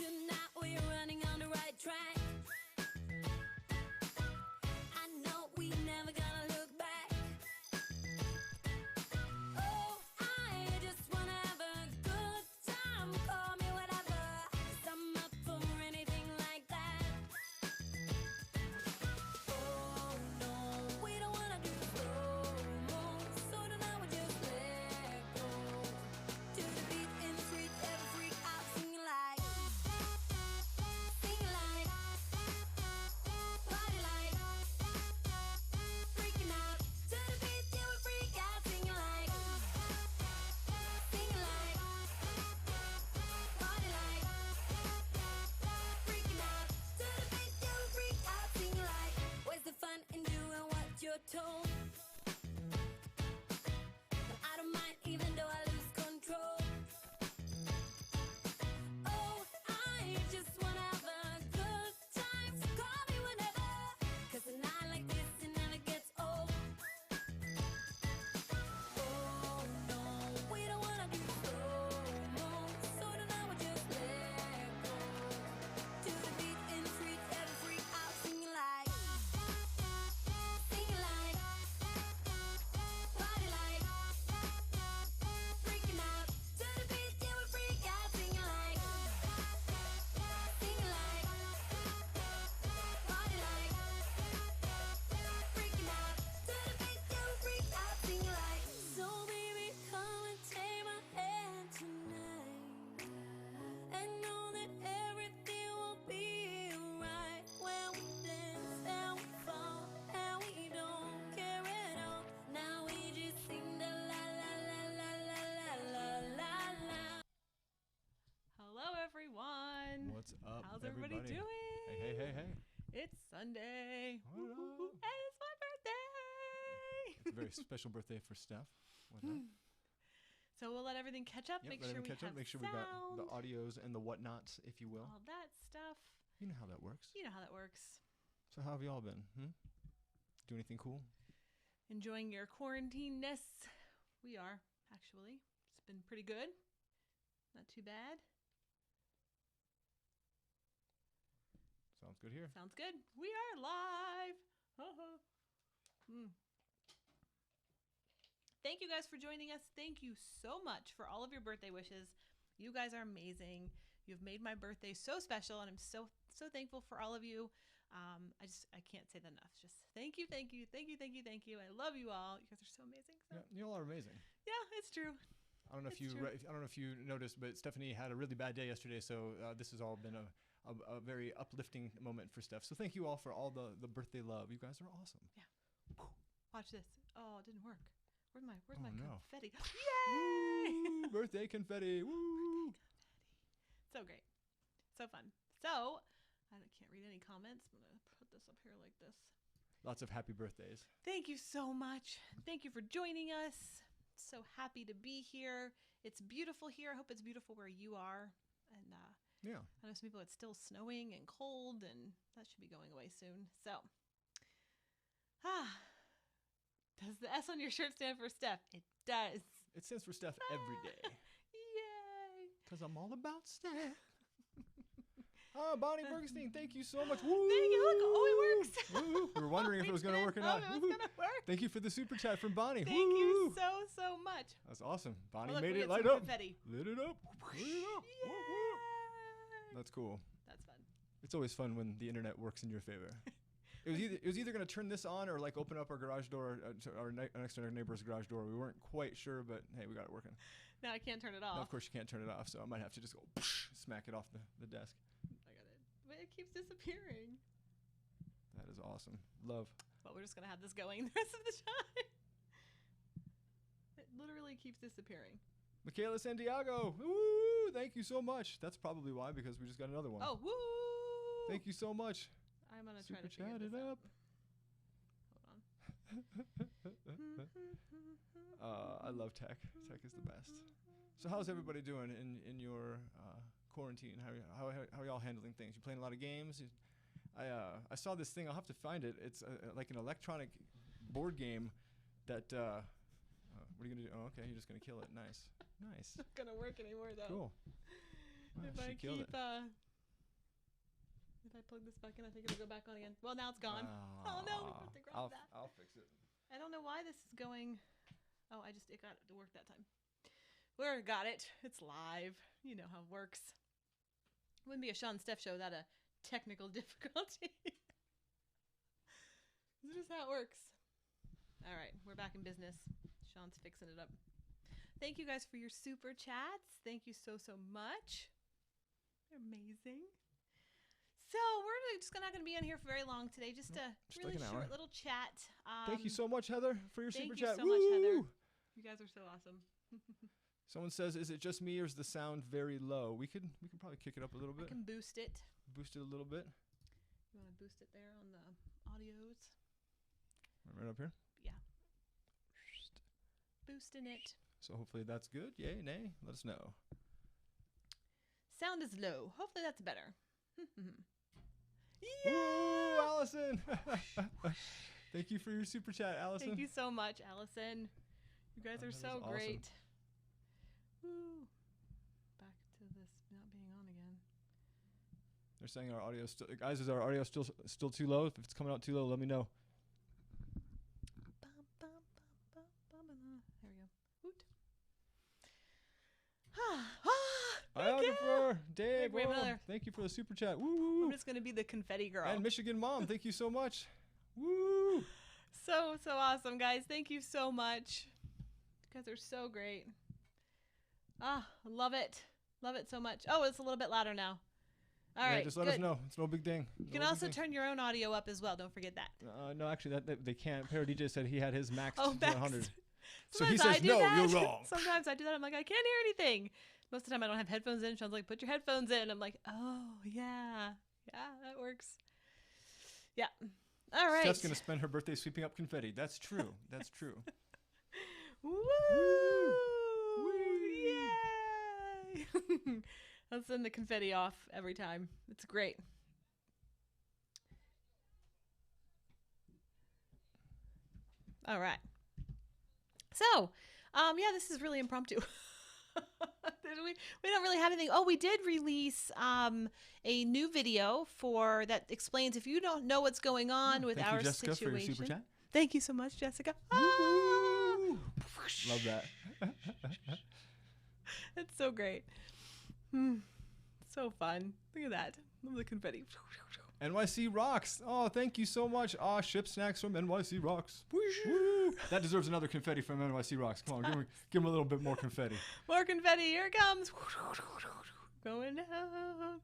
Tonight we're running on the right track. I know we never gonna look back. Oh, I just wanna have a good time. Call me whatever, 'cause I'm up for anything like that. Oh no, we don't wanna do slow-mo, so tonight we just let go. To the beat in the street, every freak out singing like, party like, freaking out. To the beat, yeah, we freak out singing like, party like, freaking out. To the beat, yeah, we freak out singing like. Where's the fun in doing what you're told? But I don't mind even though I lose control. Oh, I just wanna have a good time. So call me whenever, 'cause a night like this, it never gets old. Oh no, we don't wanna do slow-mo, so tonight we just let go. To the beat in the street, every freak out singing like, party like, freaking out. To the beat, yeah, we freak out singing like, party like, freaking out. To the beat, yeah, we freak out singing like. So baby, come and take my hand tonight, and know that everything will be alright. When we dance and we fall and we don't care at all. Now we just sing the la la la la la la la la. Hello, everyone. What's up, How's everybody everybody? doing? Hey. It's Sunday. What Woo-hoo-hoo. up? And it's my birthday. It's a very special birthday for Steph. Whatnot. So we'll let everything catch up. Yep, Make let sure them we catch have up. Make sure sound, we got the audios and the whatnots, if you will. all that stuff. You know how that works. You know how that works. So how have y'all been? Do anything cool? Enjoying your quarantine-ness. We are, actually. It's been pretty good. Not too bad. Sounds good here. Sounds good. We are live. Thank you guys for joining us. Thank you so much for all of your birthday wishes. You guys are amazing. You've made my birthday so special, and I'm so thankful for all of you. I can't say that enough. Just thank you. I love you all. You guys are so amazing. So. Yeah, y'all are amazing. Yeah, it's true. I don't know It's true. I don't know if you noticed, but Stephanie had a really bad day yesterday, so this has all been a very uplifting moment for Steph. So thank you all for all the birthday love. You guys are awesome. Watch this. Oh, it didn't work. Where's my no. confetti? Yay! Woo, birthday confetti. Woo! So great. So fun. So, I can't read any comments. I'm going to put this up here like this. Lots of happy birthdays. Thank you so much. Thank you for joining us. So happy to be here. It's beautiful here. I hope it's beautiful where you are. And Yeah. I know some people, it's still snowing and cold, and that should be going away soon. So, does the S on your shirt stand for Steph? It does. It stands for Steph every day. Yay. Because I'm all about Steph. Bonnie Bergstein, thank you so much. Woo! Thank you. Look, oh, it works. Woo! We were wondering if it was going to work or Oh, not. it was Woo-hoo. going to work. Thank you for the super chat from Bonnie. Thank you Woo! so much. That's awesome. Bonnie Oh, look, made we it get light some up. confetti. Lit it up. Lit it up. Woo, woo. Yay. That's cool. That's fun. It's always fun when the internet works in your favor. It was either going to turn this on or like open up our garage door, next to our neighbor's garage door. We weren't quite sure, but hey, we got it working. Now I can't turn it off. Now, of course, you can't turn it off, so I might have to just go smack it off the desk. I got it. But it keeps disappearing. That is awesome. Love. But we're just going to have this going the rest of the time. It literally keeps disappearing. Michaela Santiago. Woo! Thank you so much. That's probably why, because we just got another one. Oh, woo! Thank you so much. I'm going to try Super to figure chat this it out. up. Hold on. I love tech. Tech is the best. So how's everybody doing in your quarantine? How are y'all handling things? You playing a lot of games? I saw this thing. I'll have to find it. It's like an electronic board game that. What are you gonna do? Oh, okay. You're just gonna kill it. Nice. It's not going to work anymore, though. Cool. Wow, If I she killed keep it. If I plug this back in, I think it'll go back on again. Well, now it's gone. Oh no, we have to grab that. I'll fix it. I don't know why this is going. Oh, it got it to work that time. We got it. It's live. You know how it works. Wouldn't be a Sean Stef show without a technical difficulty. This is how it works. All right, we're back in business. Sean's fixing it up. Thank you guys for your super chats. Thank you so much. They're amazing. So we're just not going to be on here for very long today. Just a really like an short hour. little chat. Thank you so much, Heather, for your super chat. Thank you so much, Heather. You guys are so awesome. Someone says, "Is it just me or is the sound very low?" We could probably kick it up a little bit. I can boost it. Boost it a little bit. You want to boost it there on the audios? Right up here. Yeah. Boosting it. So hopefully that's good. Yay, nay? Let us know. Sound is low. Hopefully that's better. Yeah! Woo, Allison! Thank you for your super chat, Allison. Thank you so much, Allison. You guys are that so was awesome. great. Woo. Back to this not being on again. They're saying our audio still. Guys, is our audio still too low? If it's coming out too low, let me know. There we go. Hoot. Biographer, Dave, we have Whoa, another. thank you for the super chat. Woo! I'm just going to be the confetti girl. And Michigan Mom, thank you so much. Woo! So awesome, guys. Thank you so much. You guys are so great. Love it. Love it so much. Oh, it's a little bit louder now. All right, just let us know. It's no big thing. You can also turn your own audio up as well. Don't forget that. No, actually, that they can't. Para DJ said he had his maxed to maxed. 100. So Sometimes he I says, do no, that. you're wrong. Sometimes I do that. I'm like, I can't hear anything. Most of the time I don't have headphones in. Sean's like, put your headphones in. I'm like, oh, yeah. Yeah, that works. Yeah. All right. Stef's going to spend her birthday sweeping up confetti. That's true. That's true. Woo! Yay! I'll send the confetti off every time. It's great. All right. So, yeah, this is really impromptu. We don't really have anything. Oh, we did release a new video that explains if you don't know what's going on with Thank our you, Jessica, situation. for your super chat. Thank you so much, Jessica. Love that. That's so great. So fun. Look at that. Love the confetti. NYC Rocks. Oh, thank you so much. Ship snacks from NYC Rocks. Woo. That deserves another confetti from NYC Rocks. Come on, give him a little bit more confetti. More confetti. Here it comes. Going down.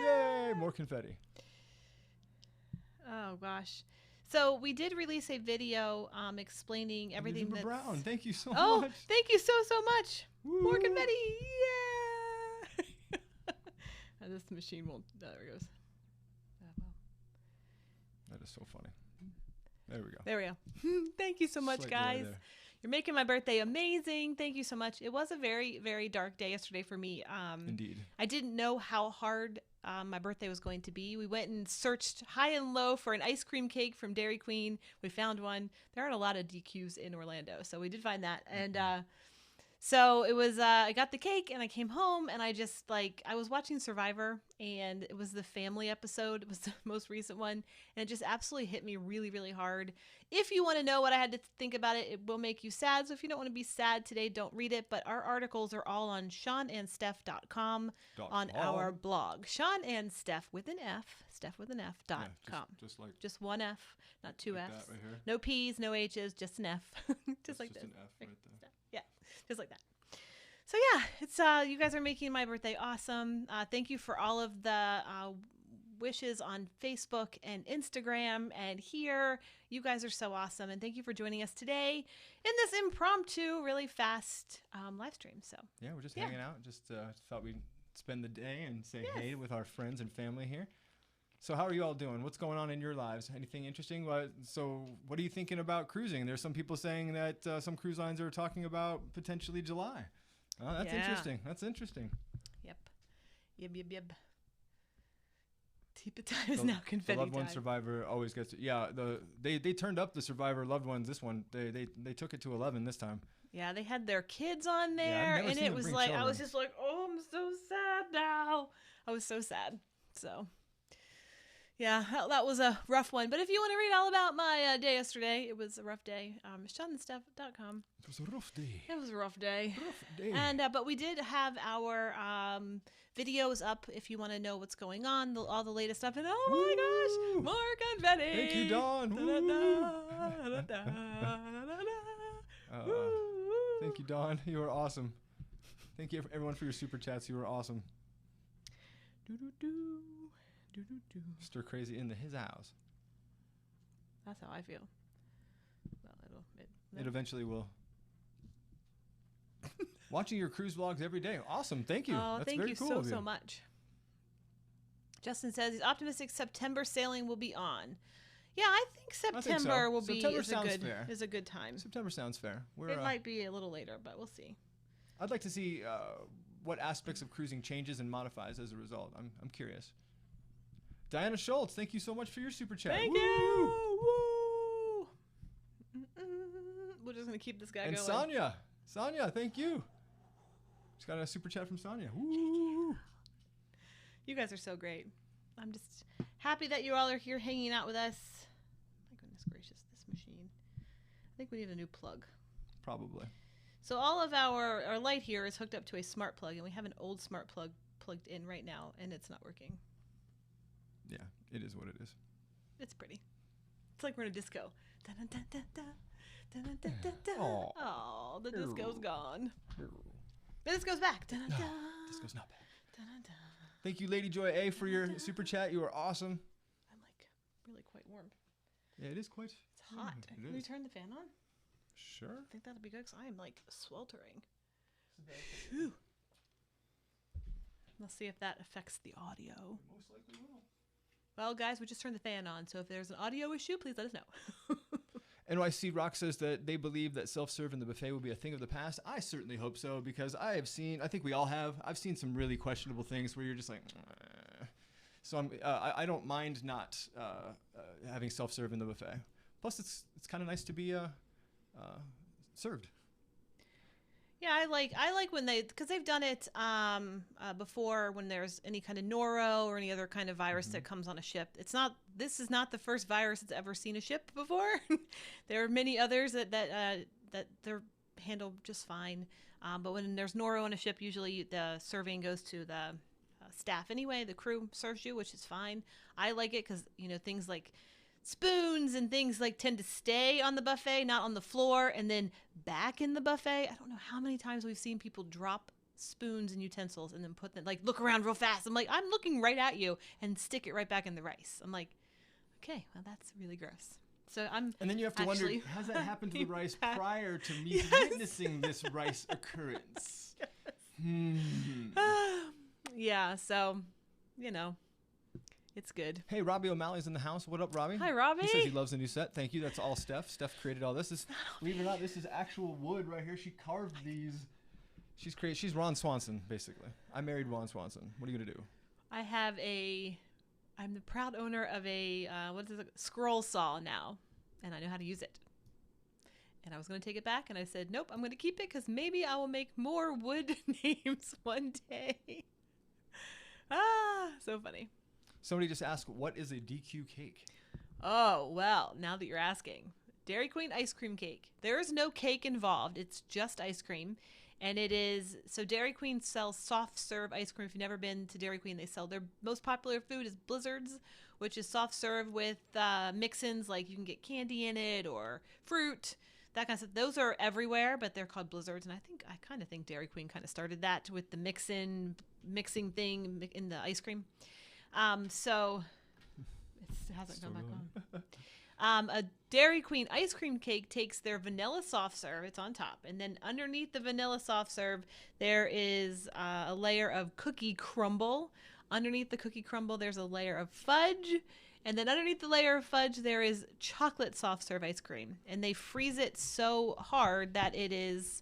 Yay! More confetti. Oh, gosh. So we did release a video explaining everything Elizabeth that's... Brown, thank you so Oh, much. thank you so much. Woo. More confetti. Yeah. This machine won't... There it goes. Well. That is so funny. There we go. There we go. Thank you so much, Slight delay guys. there. You're making my birthday amazing. Thank you so much. It was a very, very dark day yesterday for me. Indeed. I didn't know how hard my birthday was going to be. We went and searched high and low for an ice cream cake from Dairy Queen. We found one. There aren't a lot of DQs in Orlando, so we did find that. And so it was, I got the cake and I came home and I just I was watching Survivor and it was the family episode. It was the most recent one. And it just absolutely hit me really, really hard. If you want to know what I had to think about it, it will make you sad. So if you don't want to be sad today, don't read it. But our articles are all on SeanandStef.com on our blog. Sean and Stef with an F, StefWithAnF.com. Yeah, just one F, not two like F's. that right here. No P's, no H's, just an F. just like Just this. an F right there. Yeah, just like that. So yeah, it's you guys are making my birthday awesome. Thank you for all of the wishes on Facebook and Instagram and here. You guys are so awesome, and thank you for joining us today in this impromptu, really fast live stream. So yeah, we're just hanging out. Just thought we'd spend the day and say hey with our friends and family here. So how are you all doing? What's going on in your lives? Anything interesting? So what are you thinking about cruising? There's some people saying that some cruise lines are talking about potentially July. Oh, that's interesting. That's interesting. Yep. Teepa time is now confetti The loved one time. survivor always gets it. Yeah, they turned up the survivor loved ones this one. They took it to 11 this time. Yeah, they had their kids on there, I've never and seen it them was bring like I children. was just like, oh, I'm so sad now. I was so sad. So, yeah, that was a rough one. But if you want to read all about my day yesterday, it was a rough day. SeanandStef.com. It was a rough day. It was a rough day. Rough day. And but we did have our videos up if you want to know what's going on, all the latest stuff. And oh my gosh, more confetti! Thank you, Dawn. Thank you, Dawn. You were awesome. Thank you, everyone, for your super chats. You were awesome. Mr. Crazy in his house. That's how I feel. Well, It eventually will. Watching your cruise vlogs every day. Awesome. Thank you. Oh, That's thank very you cool so much. Justin says he's optimistic September sailing will be on. Yeah, I think September so. will be September is sounds fair. a good time. September sounds fair. It might be a little later, but we'll see. I'd like to see what aspects of cruising changes and modifies as a result. I'm curious. Diana Schultz, thank you so much for your super chat. Thank Woo! you. Woo! We're just gonna keep this guy And going. Sonia, thank you. Just got a super chat from Sonia. Woo! You guys are so great. I'm just happy that you all are here hanging out with us. My goodness gracious, this machine. I think we need a new plug. Probably. So all of our light here is hooked up to a smart plug, and we have an old smart plug plugged in right now, and it's not working. Yeah, it is what it is. It's pretty. It's like we're in a disco. Dun-dun-dun-dun-dun. Dun-dun-dun-dun-dun. Aw. Oh, the disco's gone. The disco's back. Dun-dun-dun. Disco's not bad. Dun-dun-dun. Thank you, Lady Joy A, for your super chat. You are awesome. I'm like really quite warm. Yeah, it is quite. It's hot. It Can we is. turn the fan on? Sure. I think that'll be good because I am like sweltering. Phew. Let's see if that affects the audio. Most likely will. Well, guys, we just turned the fan on, so if there's an audio issue, please let us know. NYC Rock says that they believe that self-serve in the buffet will be a thing of the past. I certainly hope so, because I think we all have. I've seen some really questionable things where you're just like, so I don't mind not having self-serve in the buffet. Plus, it's kind of nice to be served. Yeah, I like when because they've done it before when there's any kind of noro or any other kind of virus that comes on a ship. This is not the first virus that's ever seen a ship before. There are many others that they're handled just fine. But when there's noro on a ship, usually the serving goes to the staff anyway. The crew serves you, which is fine. I like it because things like spoons and things like tend to stay on the buffet, not on the floor, and then back in the buffet. I don't know how many times we've seen people drop spoons and utensils and then put them, like, look around real fast. I'm like, I'm looking right at you, and stick it right back in the rice. I'm like, okay, well, that's really gross. So And then you have to wonder, has that happened to the rice prior to me witnessing this rice occurrence? Yeah, so, it's good. Hey, Robbie O'Malley's in the house. What up, Robbie? Hi, Robbie. He says he loves the new set. Thank you. That's all Stef. Stef created all this. Believe it or not, this is actual wood right here. She carved these. She's Ron Swanson, basically. I married Ron Swanson. What are you going to do? I'm the proud owner of a, scroll saw now, and I know how to use it. And I was going to take it back, and I said, nope, I'm going to keep it because maybe I will make more wood names one day. So funny. Somebody just asked, what is a DQ cake? Oh, well, now that you're asking. Dairy Queen ice cream cake. There is no cake involved. It's just ice cream. And it is, so Dairy Queen sells soft serve ice cream. If you've never been to Dairy Queen, they sell their most popular food is Blizzards, which is soft serve with mix-ins, like you can get candy in it or fruit, that kind of stuff. Those are everywhere, but they're called Blizzards. And I kind of think Dairy Queen kind of started that with the mixing thing in the ice cream. So it hasn't come back on. A Dairy Queen ice cream cake takes their vanilla soft serve. It's on top. And then underneath the vanilla soft serve, there is a layer of cookie crumble. Underneath the cookie crumble, there's a layer of fudge. And then underneath the layer of fudge, there is chocolate soft serve ice cream. And they freeze it so hard that it is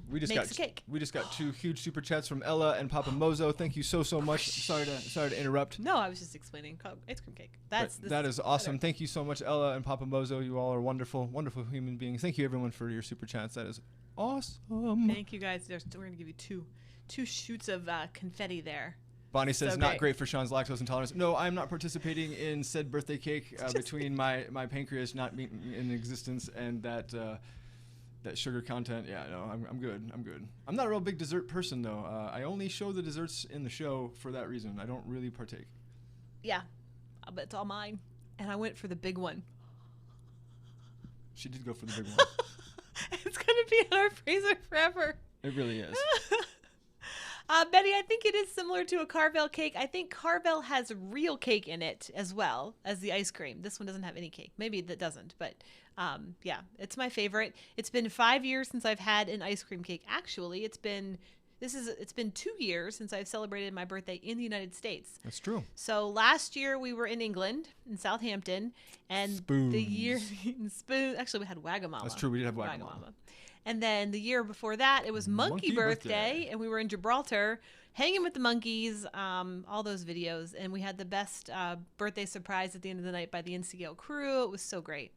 makes a cake. We just got 2 huge super chats from Ella and Papa Mozo. Thank you so much. Sorry to interrupt. No, I was just explaining ice cream cake. That is awesome. Thank you so much, Ella and Papa Mozo. You all are wonderful, wonderful human beings. Thank you, everyone, for your super chats. That is awesome. Thank you, guys. We're going to give you two shoots of confetti there. Bonnie says So not great for Sean's lactose intolerance. No, I'm not participating in said birthday cake between my pancreas not being in existence and that sugar content. Yeah, no, I'm good. I'm good. I'm not a real big dessert person though. I only show the desserts in the show for that reason. I don't really partake. Yeah, but it's all mine. And I went for the big one. She did go for the big one. It's going to be in our freezer forever. It really is. Betty, I think it is similar to a Carvel cake. I think Carvel has real cake in it as well as the ice cream. This one doesn't have any cake. Maybe that doesn't, but yeah, it's my favorite. It's been 5 years since I've had an ice cream cake. Actually, it's been 2 years since I've celebrated my birthday in the United States. That's true. So last year we were in England, in Southampton, and Spoons. the year spoon. Actually, we had Wagamama. That's true. We did have Wagamama. And then the year before that, it was Monkey birthday, and we were in Gibraltar, hanging with the monkeys. All those videos, and we had the best birthday surprise at the end of the night by the NCL crew. It was so great.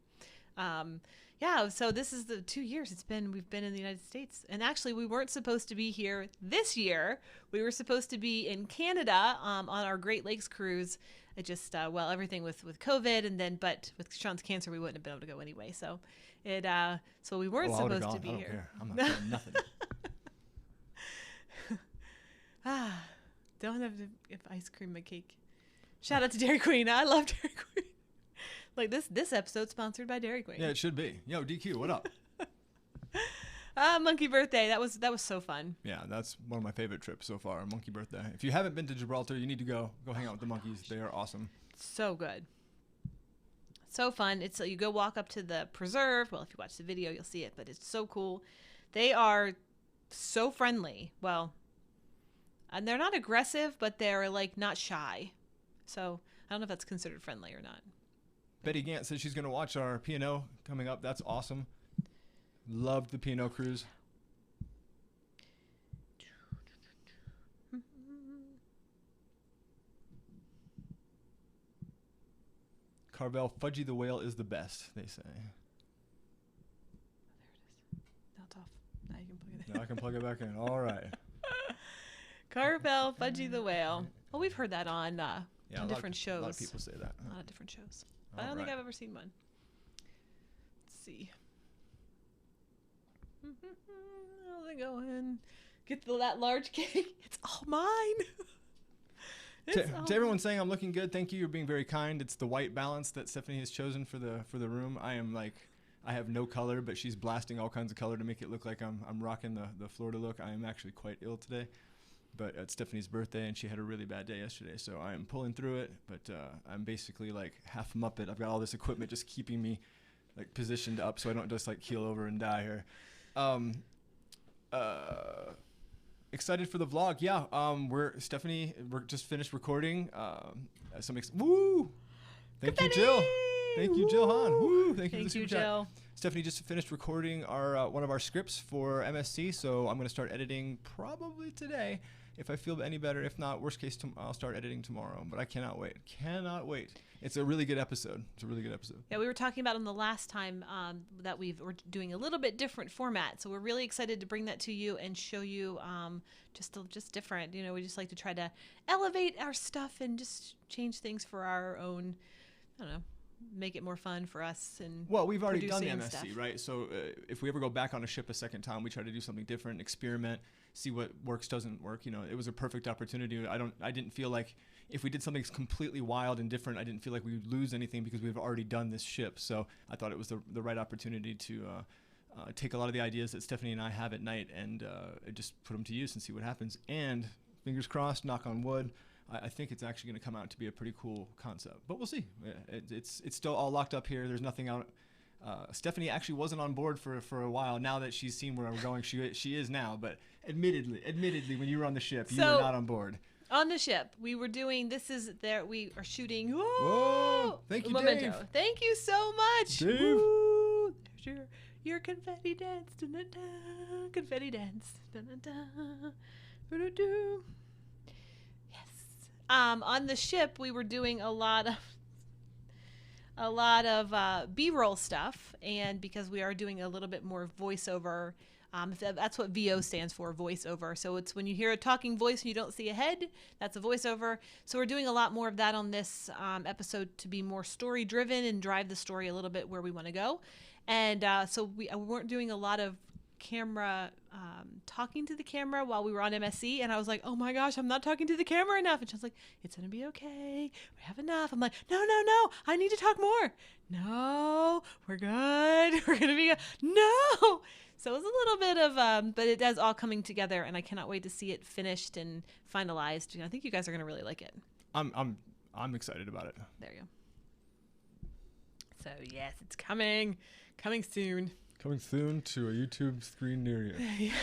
Yeah, so this is the 2 years we've been in the United States. And actually, we weren't supposed to be here this year. We were supposed to be in Canada on our Great Lakes cruise. It just, everything with COVID, but with Sean's cancer, we wouldn't have been able to go anyway. So so we weren't supposed to be here. Care. I'm not doing nothing. Don't have to give ice cream a cake. Shout out to Dairy Queen. I love Dairy Queen. Like this episode sponsored by Dairy Queen. Yeah, it should be. Yo, DQ, what up? Monkey birthday. That was so fun. Yeah, that's one of my favorite trips so far. Monkey birthday. If you haven't been to Gibraltar, you need to go hang out with the monkeys. They are awesome. So good. So fun. It's you go walk up to the preserve. Well, if you watch the video, you'll see it, but it's so cool. They are so friendly. Well, and they're not aggressive, but they're like not shy. So I don't know if that's considered friendly or not. Betty Gant says she's going to watch our P&O coming up. That's awesome. Loved the P&O cruise. Carvel, Fudgy the Whale is the best, they say. There it is. Now it's off. Now you can plug it in. Now I can plug it back in. All right. Carvel, Fudgy the Whale. Well, we've heard that on different shows. A lot of people say that. A lot of different shows. But I don't think I've ever seen one. Let's see. How's it going? Get that large cake. It's all mine. To everyone saying I'm looking good, thank you. You're being very kind. It's the white balance that Stephanie has chosen for the room. I have no color, but she's blasting all kinds of color to make it look like I'm rocking the Florida look. I am actually quite ill today, but it's Stephanie's birthday and she had a really bad day yesterday, so I am pulling through it. But I'm basically like half Muppet. I've got all this equipment just keeping me like positioned up so I don't just like keel over and die here. Excited for the vlog. Yeah, we're just finished recording. Woo! Thank you, Jill. Thank you, Jill Hahn. Woo! Thank you, Jill. Chat. Stephanie just finished recording our one of our scripts for MSC, so I'm going to start editing probably today if I feel any better. If not, worst case, I'll start editing tomorrow. But I cannot wait. Cannot wait. It's a really good episode. Yeah, we were talking about on the last time that we're doing a little bit different format. So we're really excited to bring that to you and show you just different. You know, we just like to try to elevate our stuff and just change things for our own, I don't know, make it more fun for us. And well, we've already done the MSC, stuff. Right? So if we ever go back on a ship a second time, we try to do something different, experiment, see what works, doesn't work. You know, it was a perfect opportunity. I didn't feel like if we did something completely wild and different, I didn't feel like we would lose anything because we've already done this ship. So I thought it was the right opportunity to take a lot of the ideas that Stephanie and I have at night and just put them to use and see what happens. And fingers crossed, knock on wood, I think it's actually going to come out to be a pretty cool concept. But we'll see. It's still all locked up here. There's nothing out. Stephanie actually wasn't on board for a while. Now that she's seen where we're going, she is now. But admittedly, when you were on the ship, you were not on board. On the ship, we were doing. We are shooting. Whoa! Thank you, Memento. Dave. Thank you so much, Dave. Woo! There's your confetti dance. Dun-dun-dun. Confetti dance. Dun-dun-dun. Doo-doo-doo. Yes. On the ship, we were doing a lot of B-roll stuff, and because we are doing a little bit more voiceover, That's what VO stands for, voiceover. So it's when you hear a talking voice and you don't see a head, that's a voiceover. So we're doing a lot more of that on this episode to be more story driven and drive the story a little bit where we want to go. And so we weren't doing a lot of camera talking to the camera while we were on MSC, and I was like, oh my gosh, I'm not talking to the camera enough. And she was like, it's gonna be okay, we have enough. I'm like, no, I need to talk more. No, we're good. We're gonna be good. No. So it was a little bit of but it does all coming together, and I cannot wait to see it finished and finalized. I think you guys are gonna really like it. I'm excited about it. There you go. So yes, it's coming soon. Coming soon to a YouTube screen near you. Yes.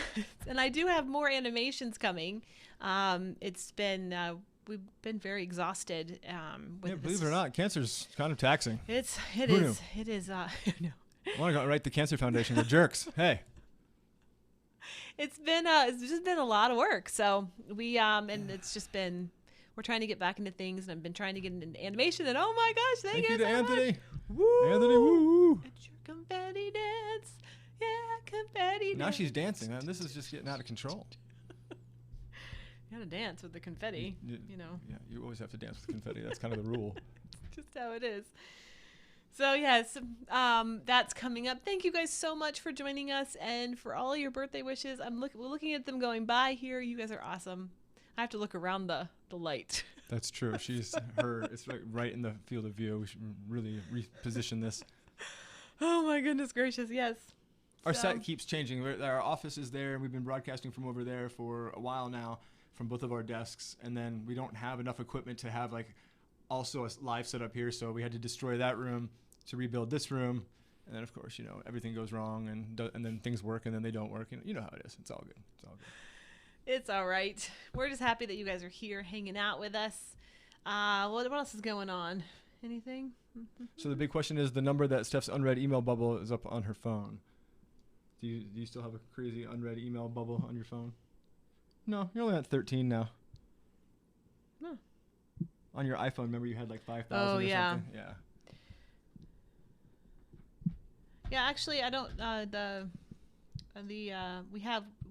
And I do have more animations coming. It's been we've been very exhausted. With Believe it or not, cancer's kind of taxing. It Who is. knew? It is. No. I want to go write the Cancer Foundation. They're jerks. Hey. It's just been a lot of work. So we and it's just been, we're trying to get back into things, and I've been trying to get into animation. And oh my gosh, thank you to so Anthony. much. Woo! Anthony, woo! It's your confetti dance. Yeah, confetti Now dance. she's dancing. Man. This is just getting out of control. You gotta dance with the confetti. You know. Yeah, you always have to dance with confetti. That's kind of the rule. Just how it is. So yes, that's coming up. Thank you guys so much for joining us and for all your birthday wishes. We're looking at them going by here. You guys are awesome. I have to look around the light. That's true. It's right in the field of view. We should really reposition this. Oh my goodness gracious, yes. Our set keeps changing. Our office is there, and we've been broadcasting from over there for a while now, from both of our desks. And then we don't have enough equipment to have also a live setup here, so we had to destroy that room to rebuild this room. And then of course, everything goes wrong, and then things work, and then they don't work, and you know how it is. It's all good. It's all right. We're just happy that you guys are here hanging out with us. What else is going on? Anything? So the big question is, the number that Stef's unread email bubble is up on her phone. Do you still have a crazy unread email bubble on your phone? No, you're only at 13 now. No. On your iPhone, remember you had 5,000 Oh, or yeah. something? Yeah. Yeah, actually, I don't. We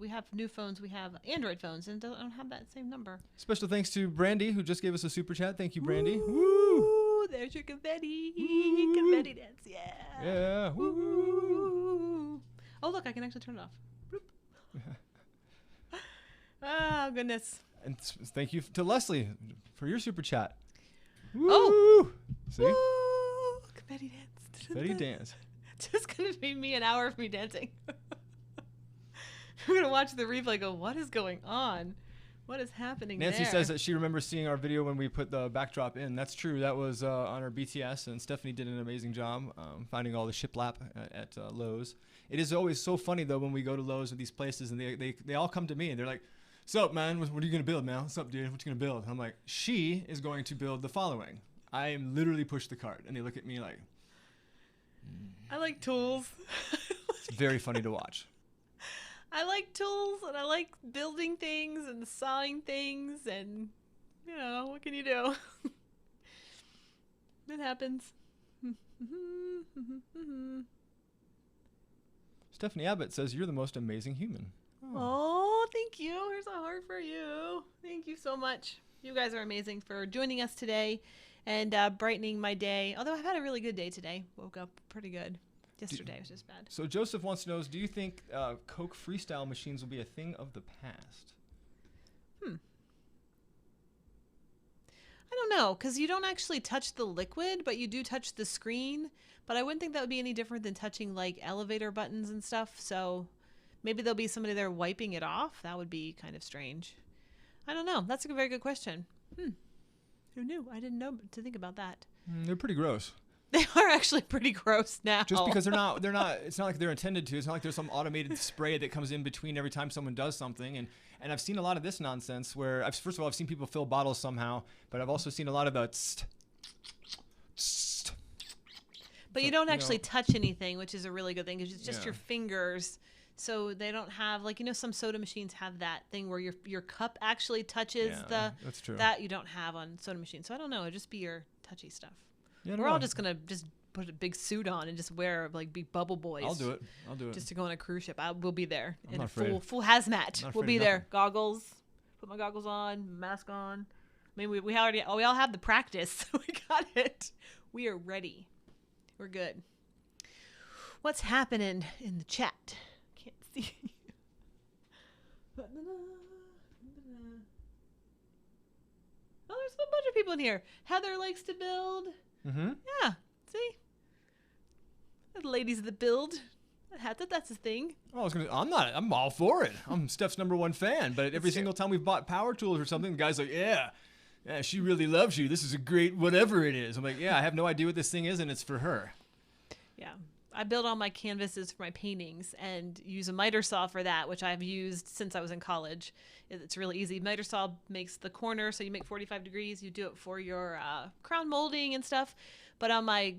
have new phones. We have Android phones, and don't have that same number. Special thanks to Brandy, who just gave us a super chat. Thank you, Brandy. Woo! There's your confetti. Woo. Confetti dance. Yeah. Yeah. Woo. Oh, look, I can actually turn it off. Oh, goodness. And thank you to Leslie for your super chat. Oh. See? Woo. Confetti dance. Confetti dance. It's just going to be me an hour of me dancing. We're going to watch the replay go, what is going on? What is happening Nancy there? says that she remembers seeing our video when we put the backdrop in. That's true. That was on our BTS, and Stephanie did an amazing job finding all the shiplap at Lowe's. It is always so funny, though, when we go to Lowe's or these places, and they all come to me, and they're like, "Sup, man? What are you going to build, man? What's up, dude? What you going to build?" I'm like, she is going to build the following. I am literally push the cart, and they look at me like... I like tools. It's very funny to watch. I like tools, and I like building things and sawing things, and what can you do? It happens. Stephanie Abbott says you're the most amazing human. Oh, thank you. Here's a heart for you. Thank you so much. You guys are amazing for joining us today and brightening my day. Although I've had a really good day today. Woke up pretty good. Yesterday was just bad. So Joseph wants to know, do you think Coke freestyle machines will be a thing of the past? I don't know, because you don't actually touch the liquid, but you do touch the screen. But I wouldn't think that would be any different than touching elevator buttons and stuff. So maybe there'll be somebody there wiping it off. That would be kind of strange. I don't know. That's a very good question. Who knew? I didn't know to think about that. They're pretty gross. They are actually pretty gross now. Just because they're not, it's not like they're intended to. It's not like there's some automated spray that comes in between every time someone does something. And I've seen a lot of this nonsense where, first of all, I've seen people fill bottles somehow, but I've also seen a lot of the But you don't actually touch anything, which is a really good thing, because it's just your fingers. So they don't have, some soda machines have that thing where your cup actually touches that's true. that you don't have on soda machines. So I don't know. It'd just be your touchy stuff. Yeah, We're all just going to just put a big suit on and just wear like big bubble boys. I'll do it. Just to go on a cruise ship. I will be there I'm in not a afraid. full hazmat. Not We'll afraid be of there. nothing. Goggles. Put my goggles on. Mask on. I mean, we all have the practice. So we got it. We are ready. We're good. What's happening in the chat? Can't see. Oh, there's a bunch of people in here. Heather likes to build. Mm-hmm. Yeah, see? The ladies that build. That's a thing. Oh, I'm all for it. I'm Steph's #1 fan, but every single time we've bought power tools or something, the guy's like, yeah, she really loves you. This is a great whatever it is. I'm like, yeah, I have no idea what this thing is, and it's for her. Yeah. I build all my canvases for my paintings and use a miter saw for that, which I've used since I was in college. It's really easy. Miter saw makes the corner, so you make 45 degrees. You do it for your crown molding and stuff. But on my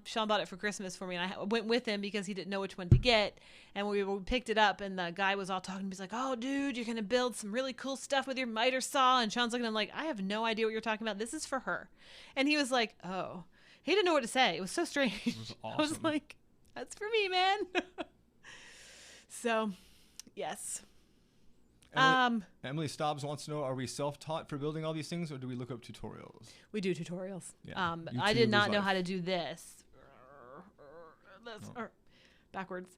Sean bought it for Christmas for me, and I went with him because he didn't know which one to get. And we picked it up, and the guy was all talking to me. He's like, oh, dude, you're going to build some really cool stuff with your miter saw. And Sean's looking at him like, I have no idea what you're talking about. This is for her. And he was like, oh. He didn't know what to say. It was so strange. It was awesome. I was like, that's for me, man. So, yes. Emily Stobbs wants to know, are we self-taught for building all these things, or do we look up tutorials? We do tutorials. Yeah, I YouTube did not is know life. how to do this. Backwards.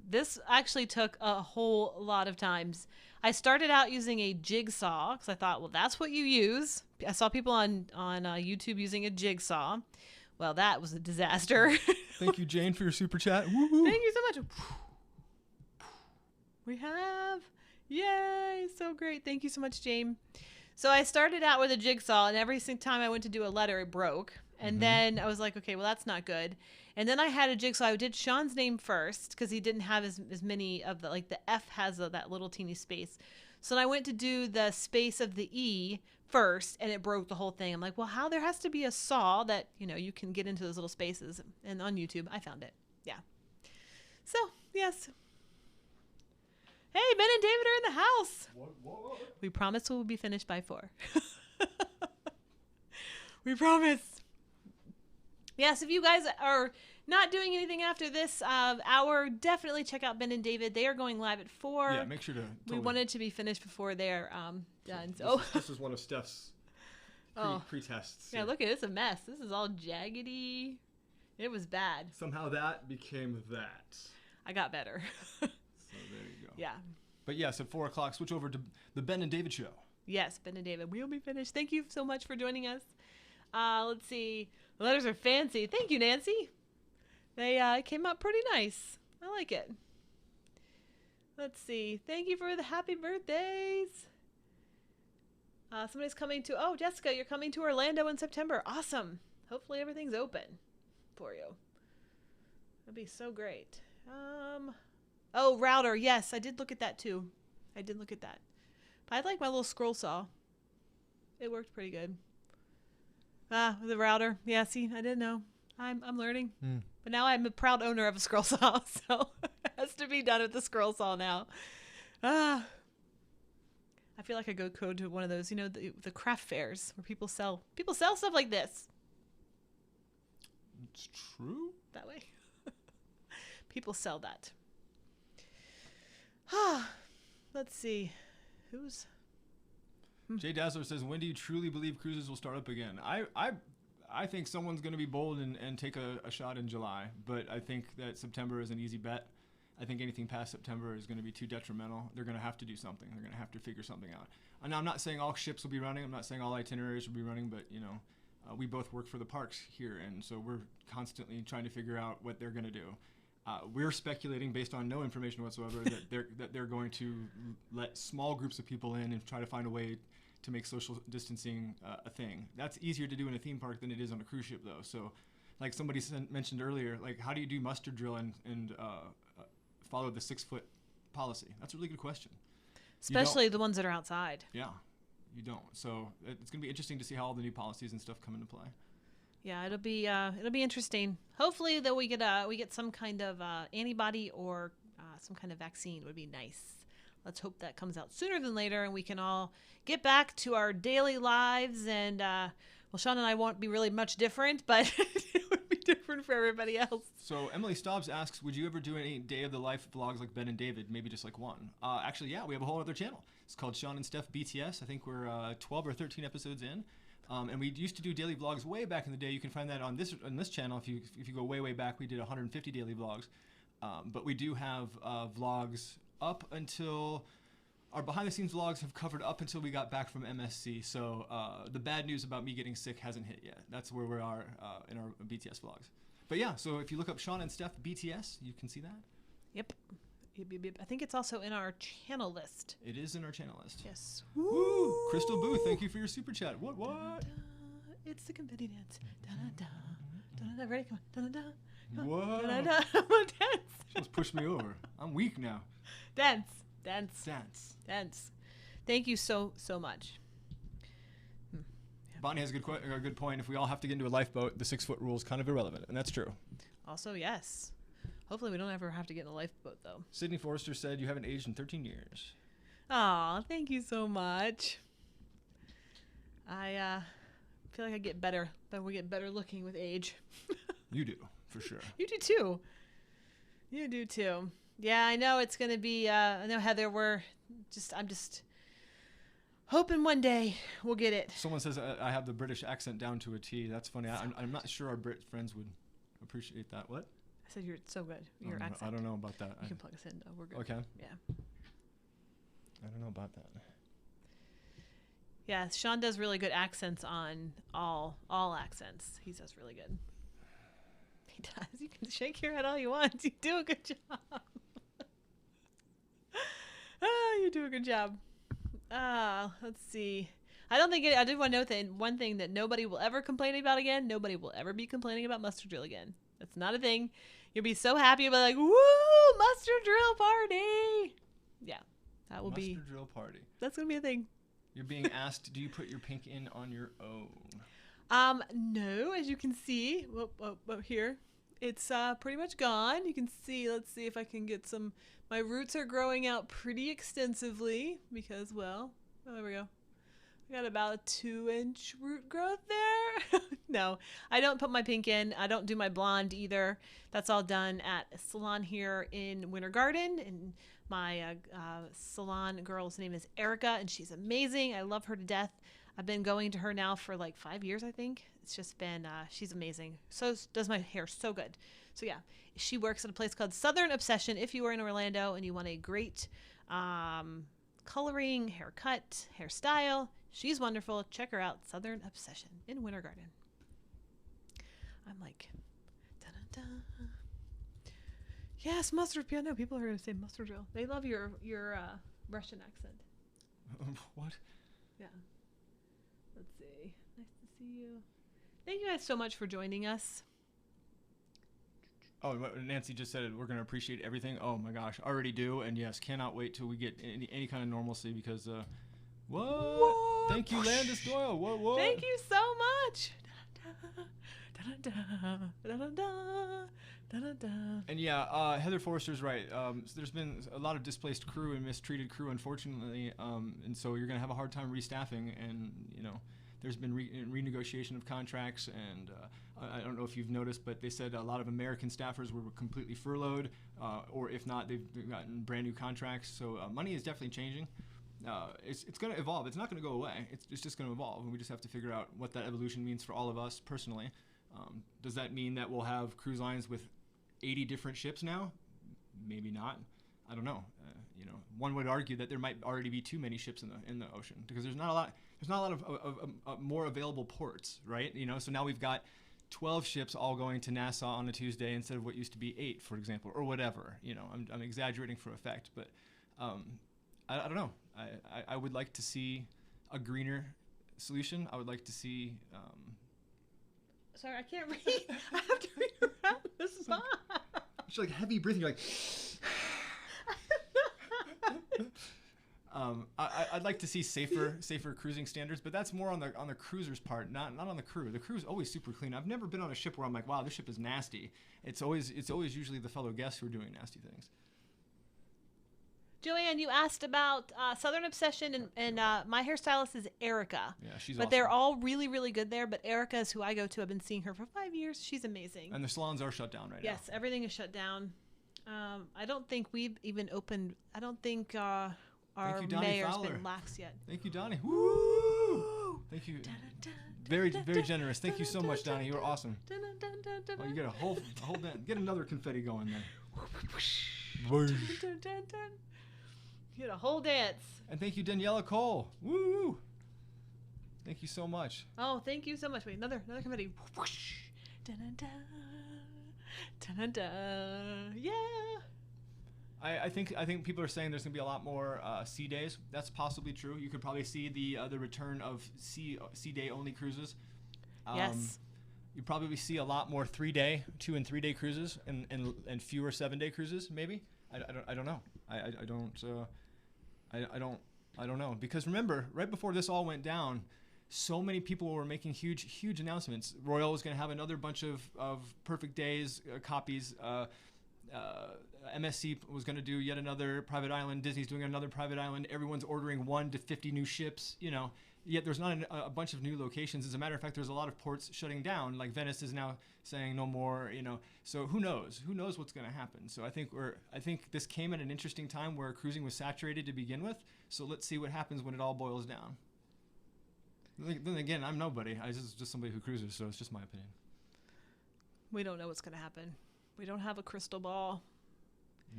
This actually took a whole lot of times. I started out using a jigsaw because I thought, well, that's what you use. I saw people on YouTube using a jigsaw. Well, that was a disaster. Thank you, Jane, for your super chat. Woo-hoo. Thank you so much. We have. Yay. So great. Thank you so much, Jane. So I started out with a jigsaw, and every single time I went to do a letter, it broke. And then I was like, okay, well, that's not good. And then I had a jigsaw. I did Sean's name first because he didn't have as many of the, like the F has that little teeny space. So then I went to do the space of the E first, and it broke the whole thing. I'm like, well, how there has to be a saw that, you can get into those little spaces. And on YouTube, I found it. Yeah. So, yes. Hey, Ben and David are in the house. What? We promise we'll be finished by 4. We promise. Yes, if you guys are not doing anything after this hour, definitely check out Ben and David. They are going live at 4. Yeah, make sure to. We wanted to be finished before they're done. So, This is one of Steph's pre-tests. Yeah, look at it. It's a mess. This is all jaggedy. It was bad. Somehow that became that. I got better. So there you go. Yeah. But yes, at 4 o'clock, switch over to the Ben and David show. Yes, Ben and David. We'll be finished. Thank you so much for joining us. Let's see. The letters are fancy. Thank you, Nancy. They came out pretty nice. I like it. Let's see. Thank you for the happy birthdays. Somebody's coming to... Oh, Jessica, you're coming to Orlando in September. Awesome. Hopefully everything's open for you. That'd be so great. Oh, router. Yes, I did look at that too. I did look at that. But I like my little scroll saw. It worked pretty good. The router. Yeah, see, I didn't know. I'm learning. But now I'm a proud owner of a scroll saw, so it has to be done with the scroll saw now. I feel like I go to one of those, the craft fairs where people sell stuff like this. It's true. That way. People sell that. Let's see. Who's... Jay Dazzler says, when do you truly believe cruises will start up again? I think someone's going to be bold and take a shot in July, but I think that September is an easy bet. I think anything past September is going to be too detrimental. They're going to have to do something. They're going to have to figure something out. And I'm not saying all ships will be running. I'm not saying all itineraries will be running, but, we both work for the parks here, and so we're constantly trying to figure out what they're going to do. We're speculating based on no information whatsoever that they're going to let small groups of people in and try to find a way to make social distancing a thing. That's easier to do in a theme park than it is on a cruise ship, though. So, like somebody mentioned earlier, like how do you do muster drill and follow the 6-foot policy? That's a really good question. Especially the ones that are outside. Yeah, you don't. So it's going to be interesting to see how all the new policies and stuff come into play. Yeah, it'll be interesting. Hopefully that we get some kind of antibody or some kind of vaccine would be nice. Let's hope that comes out sooner than later and we can all get back to our daily lives. And well, Sean and I won't be really much different, but it would be different for everybody else. So Emily Stobbs asks, would you ever do any day of the life vlogs like Ben and David? Maybe just like one. Actually, yeah, we have a whole other channel. It's called Sean and Stef BTS. I think we're 12 or 13 episodes in. And we used to do daily vlogs way back in the day. You can find that on this channel. If you go way back, we did 150 daily vlogs. But we do have vlogs up until our behind the scenes vlogs have covered up until we got back from MSC. So the bad news about me getting sick hasn't hit yet. That's where we are in our BTS vlogs. But yeah, so if you look up Sean and Stef BTS, you can see that. Yep. I think it's also in our channel list. It is in our channel list. Yes. Woo! Crystal Booth, thank you for your super chat. What? It's the confetti dance. Ready? Come on. Whoa. Come on, dance. She just pushed me over. I'm weak now. Dance. Thank you so much. Bonnie has a good point. If we all have to get into a lifeboat, the 6-foot rule is kind of irrelevant, and that's true. Also, yes. Hopefully we don't ever have to get in a lifeboat, though. Sydney Forrester said you haven't aged in 13 years. Aw, thank you so much. I feel like I get better, but we get better looking with age. You do, for sure. You do too. Yeah, I know it's gonna be. I know, Heather. I'm just hoping one day we'll get it. Someone says I have the British accent down to a T. That's funny. I'm not sure our Brit friends would appreciate that. What? I said you're so good. Your accent. I don't know about that. You can plug us in, though. We're good. Okay. Yeah. I don't know about that. Yeah, Sean does really good accents on all accents. He does really good. He does. You can shake your head all you want. You do a good job. You do a good job. Let's see. I did want to note that one thing that nobody will ever complain about again. Nobody will ever be complaining about mustard drill again. That's not a thing. You'll be so happy. You'll be like, woo, mustard drill party. Yeah, that will be. Mustard drill party. That's going to be a thing. You're being asked, do you put your pink in on your own? No, as you can see, here, it's pretty much gone. You can see, let's see if I can get some, my roots are growing out pretty extensively because, well, there we go. I got about a 2-inch root growth there. No, I don't put my pink in. I don't do my blonde either. That's all done at a salon here in Winter Garden. And my salon girl's name is Erica, and she's amazing. I love her to death. I've been going to her now for like 5 years, I think. It's just been, she's amazing. So does my hair so good. So yeah, she works at a place called Southern Obsession. If you are in Orlando and you want a great coloring, haircut, hairstyle, she's wonderful. Check her out. Southern Obsession in Winter Garden. I'm like, dun-dun-dun. Yes, mustard. I know people are going to say mustard drill. They love your Russian accent. What? Yeah. Let's see. Nice to see you. Thank you guys so much for joining us. Oh, Nancy just said it. We're going to appreciate everything. Oh my gosh, already do. And yes, cannot wait till we get any kind of normalcy because, what? Whoa. Thank you, Landis Doyle. What? Thank you so much. And yeah, Heather Forrester's right. So there's been a lot of displaced crew and mistreated crew, unfortunately, and so you're going to have a hard time restaffing. And there's been renegotiation of contracts, and I don't know if you've noticed, but they said a lot of American staffers were completely furloughed, or if not, they've gotten brand new contracts. So money is definitely changing. It's going to evolve. It's not going to go away. It's just going to evolve, and we just have to figure out what that evolution means for all of us personally. Does that mean that we'll have cruise lines with 80 different ships now? Maybe not. I don't know. One would argue that there might already be too many ships in the ocean because there's not a lot of more available ports, right? So now we've got 12 ships all going to Nassau on a Tuesday instead of what used to be 8, for example, or whatever. I'm exaggerating for effect, but I don't know. I would like to see a greener solution. I would like to see. Sorry, I can't read. I have to read around the spot. It's like heavy breathing. You're like. I'd like to see safer cruising standards, but that's more on the cruiser's part, not on the crew. The crew's always super clean. I've never been on a ship where I'm like, wow, this ship is nasty. It's always usually the fellow guests who are doing nasty things. Joanne, you asked about Southern Obsession, and my hairstylist is Erica. Yeah, she's But awesome. they're all really, really good there. But Erica is who I go to. I've been seeing her for 5 years. She's amazing. And the salons are shut down right Yes, everything is shut down. I don't think we've even opened. I don't think our you, Donnie mayor's Fowler. been lax yet. now. Thank you, Donnie. Woo! Thank you. Very, very generous. Thank you so much, Donnie. You were awesome. Oh, you get a whole get another confetti going there. You get a whole dance. And thank you, Daniela Cole. Woo! Thank you so much. Oh, thank you so much. Wait, another confetti. Yeah. I think people are saying there's gonna be a lot more sea days. That's possibly true. You could probably see the return of sea day only cruises. Yes. You probably see a lot more 2 and 3 day cruises and fewer 7 day cruises. Maybe I don't know. I don't know, because remember, right before this all went down, so many people were making huge announcements. Royal was going to have another bunch of Perfect Days copies. MSC was going to do yet another private island. Disney's doing another private island. Everyone's ordering 1 to 50 new ships. Yet there's not a bunch of new locations. As a matter of fact, there's a lot of ports shutting down. Like Venice is now saying no more. So who knows? Who knows what's going to happen? So I think this came at an interesting time where cruising was saturated to begin with. So let's see what happens when it all boils down. Then again, I'm nobody. I just somebody who cruises, so it's just my opinion. We don't know what's going to happen. We don't have a crystal ball.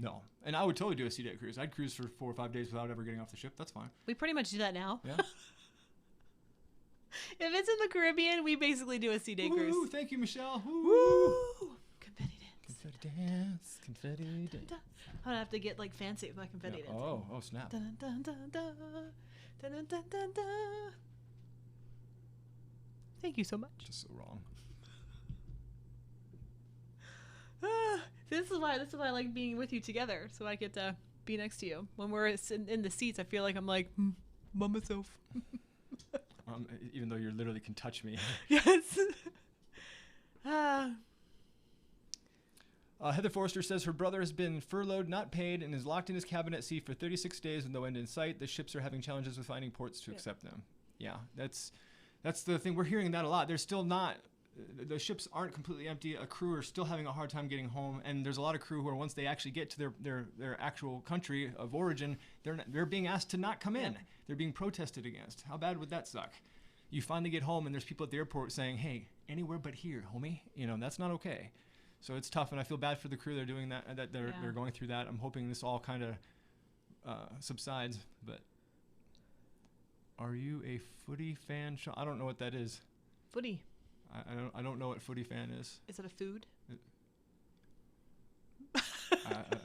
No. And I would totally do a sea day cruise. I'd cruise for 4 or 5 days without ever getting off the ship. That's fine. We pretty much do that now. Yeah. If it's in the Caribbean, we basically do a sea day cruise. Woo, thank you, Michelle. Woo! Confetti dance. Confetti dance. Confetti dance. I'm gonna have to get like fancy with my confetti Yeah. dance. Oh, snap. Dun, dun, dun, dun, dun, dun, dun, dun, dun. Thank you so much. Just so wrong. This is why I like being with you together, so I get to be next to you. When we're in the seats, I feel like I'm like by myself. Even though you literally can touch me. Yes. Heather Forrester says her brother has been furloughed, not paid, and is locked in his cabin at sea for 36 days with no end in sight. The ships are having challenges with finding ports to accept them. Yeah, that's the thing. We're hearing that a lot. There's still not. The ships aren't completely empty. A crew are still having a hard time getting home, and there's a lot of crew who are, once they actually get to their actual country of origin, they're being asked to not come in. They're being protested against. How bad would that suck? You finally get home, and there's people at the airport saying, "Hey, anywhere but here, homie." That's not okay. So it's tough, and I feel bad for the crew. They're doing that. They're going through that. I'm hoping this all kind of subsides. But are you a footy fan? I don't know what that is. Footy. I don't know what footy fan is. Is it a food? I don't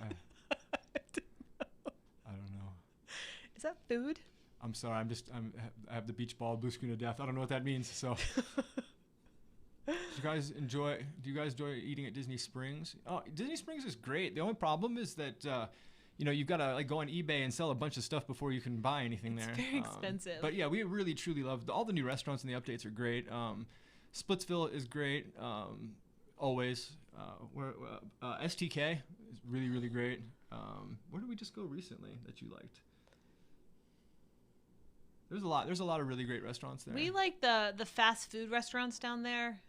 know. Is that food? I'm sorry. I have the beach ball blue screen of death. I don't know what that means. So, do you guys enjoy eating at Disney Springs? Oh, Disney Springs is great. The only problem is that you've got to go on eBay and sell a bunch of stuff before you can buy anything there. It's very expensive. But yeah, we really truly love all the new restaurants, and the updates are great. Splitsville is great. Always. STK is really, really great. Where did we just go recently that you liked? There's a lot of really great restaurants there. We like the fast food restaurants down there.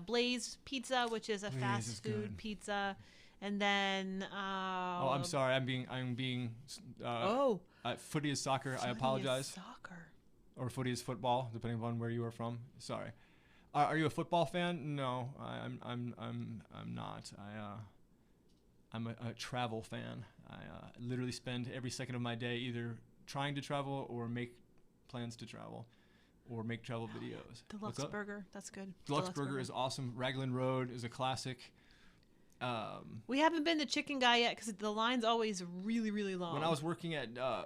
Blaze Pizza, which is a fast food pizza, and then I'm sorry. I'm being. Footy is soccer. I apologize. Soccer. Or footy is football, depending upon where you are from. Sorry. Are you a football fan? No, I'm not. I'm a travel fan. I literally spend every second of my day either trying to travel or make plans to travel, or make travel videos. Deluxe Burger, that's good. Deluxe Burger is awesome. Raglan Road is a classic. We haven't been to Chicken Guy yet because the line's always really, really long. When I was working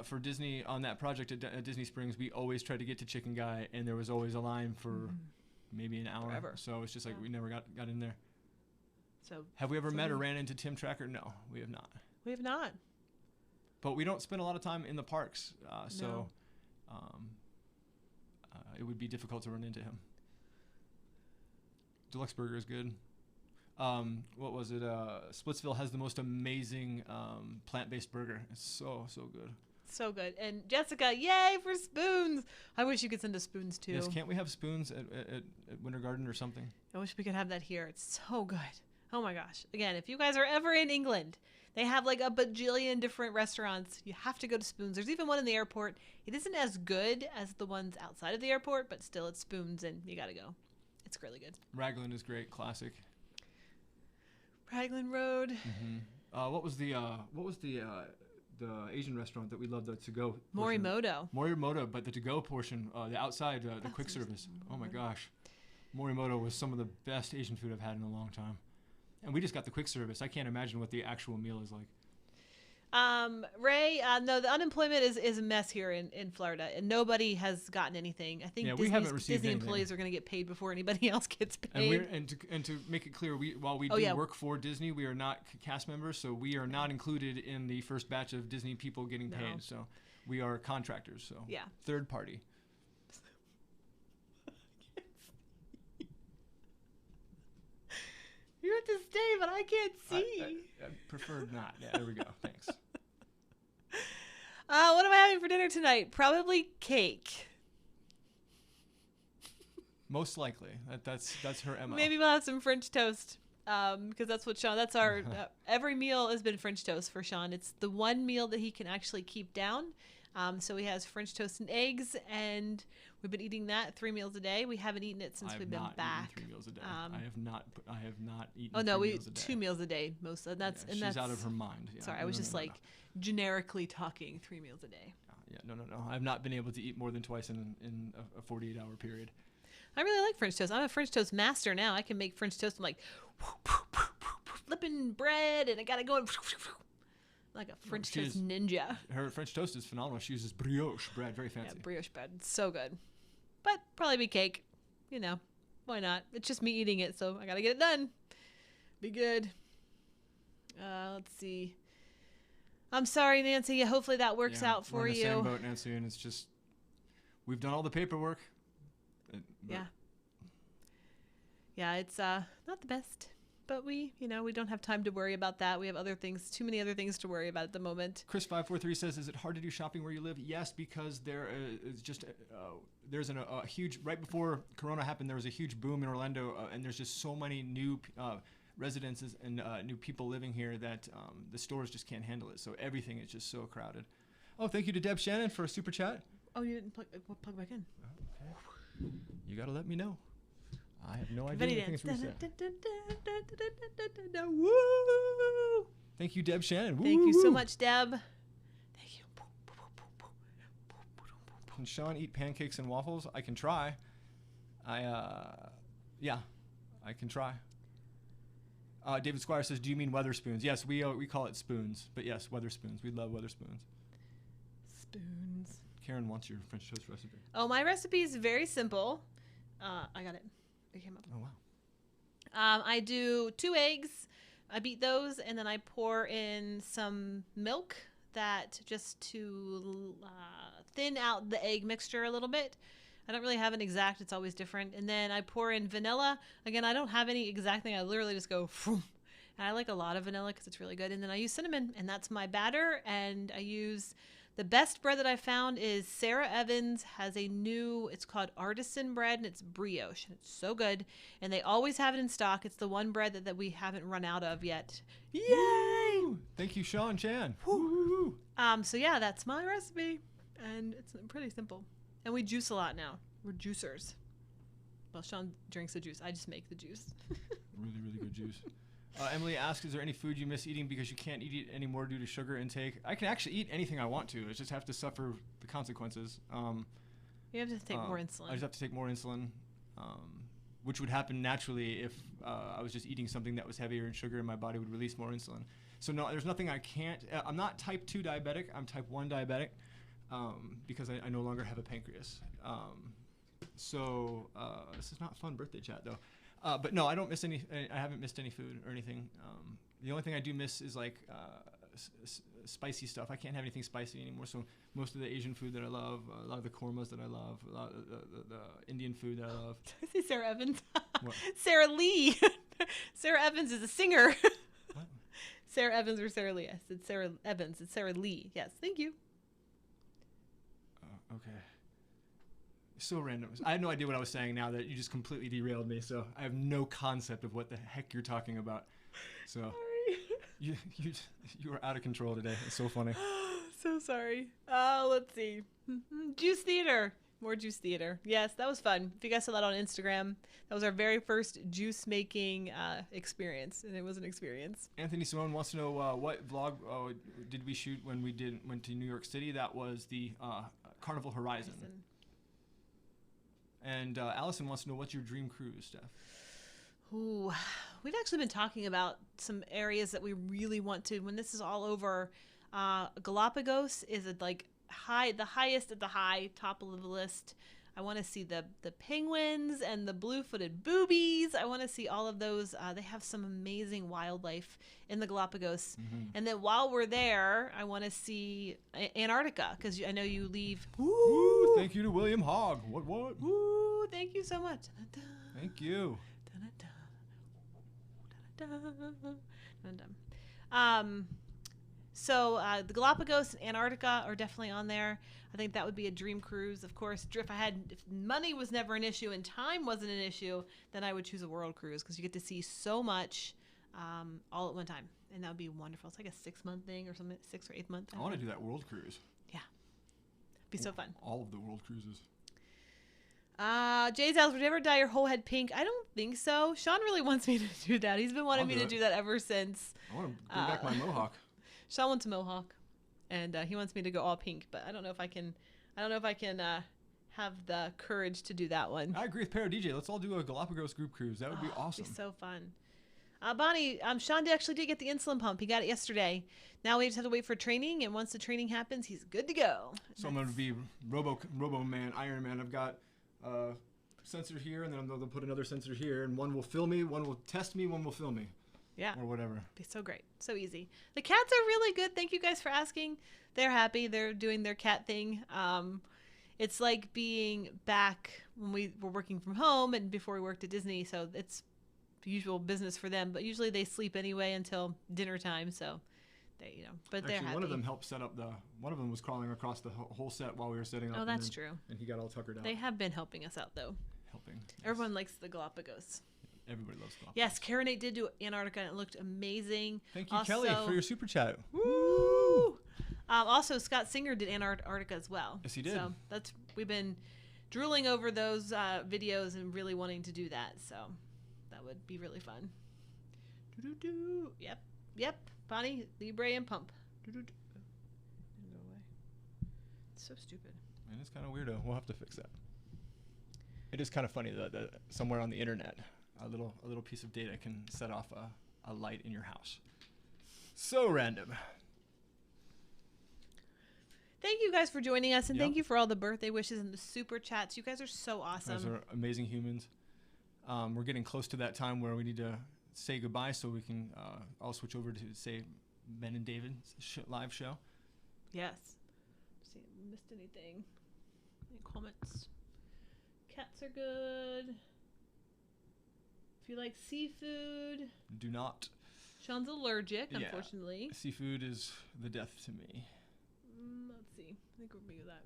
for Disney on that project at Disney Springs, we always tried to get to Chicken Guy, and there was always a line for maybe an hour. Forever. So it's just like we never got in there. So have we ever met or ran into Tim Tracker? No, we have not. We have not. But we don't spend a lot of time in the parks, so it would be difficult to run into him. Deluxe Burger is good. What was it? Splitsville has the most amazing plant-based burger. It's so good. So good. And Jessica, yay for spoons. I wish you could send us spoons too. Yes, can't we have spoons at Winter Garden or something? I wish we could have that here. It's so good. Oh my gosh. Again, if you guys are ever in England, they have like a bajillion different restaurants. You have to go to Spoons. There's even one in the airport. It isn't as good as the ones outside of the airport, but still it's Spoons and you got to go. It's really good. Raglan is great, classic. Raglan Road. Mm-hmm. What was the Asian restaurant that we loved, the to-go portion? Morimoto, but the to-go portion, the outside, the quick service. Oh my gosh. Morimoto was some of the best Asian food I've had in a long time. And we just got the quick service. I can't imagine what the actual meal is like. Ray, no, the unemployment is a mess here in Florida, and nobody has gotten anything. I think we haven't received Disney anything. employees are going to get paid before anybody else gets paid. And to make it clear, while we work for Disney, we are not cast members, so we are not included in the first batch of Disney people getting paid. So we are contractors. So third party. You have to stay, but I can't see. I prefer not. Yeah, there we go. Thanks. What am I having for dinner tonight? Probably cake. Most likely. That's her MO. Maybe we'll have some French toast. Because that's what Sean, that's our, every meal has been French toast for Sean. It's the one meal that he can actually keep down. So he has French toast and eggs, and we've been eating that 3 meals a day. We haven't eaten it since we've been back. 3 meals a day. I have not eaten. Oh no, 3 meals a day. 2 meals a day most. And that's she's out of her mind. Yeah, sorry, I was just generically talking 3 meals a day. No. I've not been able to eat more than twice in a 48-hour period. I really like French toast. I'm a French toast master now. I can make French toast. I'm like flipping bread, and I gotta go like a French toast ninja. Her French toast is phenomenal. She uses brioche bread, very fancy. Yeah, brioche bread, so good. But probably be cake. Why not? It's just me eating it, so I gotta get it done. Be good. Let's see. I'm sorry, Nancy. Hopefully that works out for we're in you. the same boat, Nancy, and it's just we've done all the paperwork. Yeah, it's not the best, but we don't have time to worry about that. We have too many other things to worry about at the moment. Chris 543 says, "Is it hard to do shopping where you live?" Yes, because there is just there's a huge, right before Corona happened, there was a huge boom in Orlando, and there's just so many new residences and new people living here that the stores just can't handle it. So everything is just so crowded. Oh, thank you to Deb Shannon for a super chat. Oh, you didn't plug back in. Okay. You gotta let me know. I have no idea when things reset. Woo! Thank you, Deb Shannon. Woo! Thank you so much, Deb. Thank you. Can Sean eat pancakes and waffles? I can try. I can try. David Squire says, "Do you mean Weatherspoons?" Yes, we call it spoons, but yes, Weatherspoons. We love Weatherspoons. Spoons. Karen wants your French toast recipe. Oh, my recipe is very simple. I got it. It came up. Oh, wow. I do 2 eggs. I beat those, and then I pour in some milk just to thin out the egg mixture a little bit. I don't really have an exact. It's always different. And then I pour in vanilla. Again, I don't have any exact thing. I literally just go, and I like a lot of vanilla because it's really good. And then I use cinnamon, and that's my batter. And I use the best bread that I found is Sarah Evans has it's called Artisan bread, and it's brioche, and it's so good. And they always have it in stock. It's the one bread that we haven't run out of yet. Yay! Woo! Thank you, Sean Chan. Woo! So yeah, that's my recipe, and it's pretty simple. And we juice a lot now. We're juicers. Well, Sean drinks the juice. I just make the juice. Really, really good juice. Emily asks, "Is there any food you miss eating because you can't eat it anymore due to sugar intake?" I can actually eat anything I want to. I just have to suffer the consequences. You have to take more insulin. I just have to take more insulin, which would happen naturally if I was just eating something that was heavier in sugar, and my body would release more insulin. So no, there's nothing I can't. I'm not type 2 diabetic. I'm type 1 diabetic because I no longer have a pancreas. So this is not fun birthday chat though. But no, I don't miss any. I haven't missed any food or anything. The only thing I do miss is like spicy stuff. I can't have anything spicy anymore. So most of the Asian food that I love, a lot of the kormas that I love, a lot of the Indian food that I love. Did I say Sarah Evans? What? Sarah Lee. Sarah Evans is a singer. What? Sarah Evans or Sarah Lee? I said Sarah Evans. It's Sarah Lee. Yes, thank you. Okay. So random. I had no idea what I was saying now that you just completely derailed me. So I have no concept of what the heck you're talking about. So Sorry. you are out of control today. It's so funny. So sorry. Let's see. Juice Theater. More Juice Theater. Yes, that was fun. If you guys saw that on Instagram, that was our very first juice making experience, and it was an experience. Anthony Simone wants to know what vlog did we shoot when we went to New York City. That was the Carnival Horizon. And Allison wants to know, what's your dream cruise, Steph? Ooh, we've actually been talking about some areas that we really want to. When this is all over, Galapagos is the highest at the top of the list. I want to see the penguins and the blue-footed boobies. I want to see all of those. They have some amazing wildlife in the Galapagos. Mm-hmm. And then while we're there, I want to see Antarctica, because I know you leave. Woo! Thank you to William Hogg. What? Woo! Thank you so much. Thank you. So the Galapagos and Antarctica are definitely on there. I think that would be a dream cruise. Of course, if money was never an issue and time wasn't an issue, then I would choose a world cruise, because you get to see so much all at one time, and that would be wonderful. It's like a 6-month thing or something, 6 or 8 month. I want to do that world cruise. Yeah, be so fun. All of the world cruises. Jay's house, would you ever dye your whole head pink? I don't think so. Sean really wants me to do that. He's been wanting me to do that ever since. I want to bring back my mohawk. Sean wants a mohawk, and he wants me to go all pink, but I don't know if I can. Have the courage to do that one. I agree with Para DJ. Let's all do a Galapagos group cruise. That would be awesome. It'd be so fun. Bonnie, Sean actually did get the insulin pump. He got it yesterday. Now we just have to wait for training, and once the training happens, he's good to go. So I'm going to be Robo Man, Iron Man. I've got a sensor here, and then they'll put another sensor here, and one will fill me, one will test me, one will fill me. Yeah. Or whatever. It'd be so great. So easy. The cats are really good. Thank you guys for asking. They're happy. They're doing their cat thing. It's like being back when we were working from home and before we worked at Disney. So it's usual business for them. But usually they sleep anyway until dinner time. So they, but they're happy. One of them helped set up one of them was crawling across the whole set while we were setting up. Oh, that's true. And he got all tuckered out. They have been helping us out, though. Helping. Yes. Everyone likes the Galapagos. Everybody loves Galapagos. Yes, Karenate did do Antarctica, and it looked amazing. Thank you, Kelly, for your super chat. Woo! Also, Scott Singer did Antarctica as well. Yes, he did. So we've been drooling over those videos and really wanting to do that. So that would be really fun. Doo-doo-doo. Yep. Bonnie, Libre, and Pump. Doo-doo-doo. Go away. It's so stupid. And it's kind of weirdo. We'll have to fix that. It is kind of funny that somewhere on the internet, a little piece of data can set off a light in your house. So random. Thank you guys for joining us, and thank you for all the birthday wishes and the super chats. You guys are so awesome. You guys are amazing humans. We're getting close to that time where we need to say goodbye, so we can all switch over to say Ben and David's live show. Yes. See if I missed anything. Any comments? Cats are good. If you like seafood. Do not. Sean's allergic, unfortunately. Seafood is the death to me. Let's see. I think we'll do that.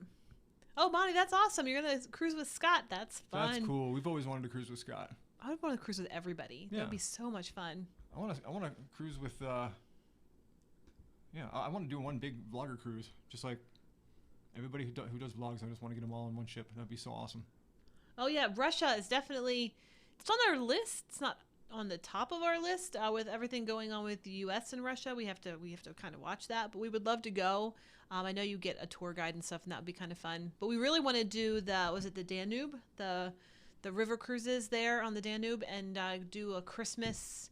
Oh, Bonnie, that's awesome. You're going to cruise with Scott. That's fun. That's cool. We've always wanted to cruise with Scott. I would want to cruise with everybody. Yeah. That would be so much fun. I want to cruise with I want to do one big vlogger cruise, just like everybody who does vlogs. I just want to get them all on one ship. That'd be so awesome. Oh yeah, Russia is definitely, it's on our list. It's not on the top of our list with everything going on with the U.S. and Russia. We have to kind of watch that, but we would love to go. I know you get a tour guide and stuff, and that would be kind of fun. But we really want to do the Danube, the river cruises there on the Danube, and do a Christmas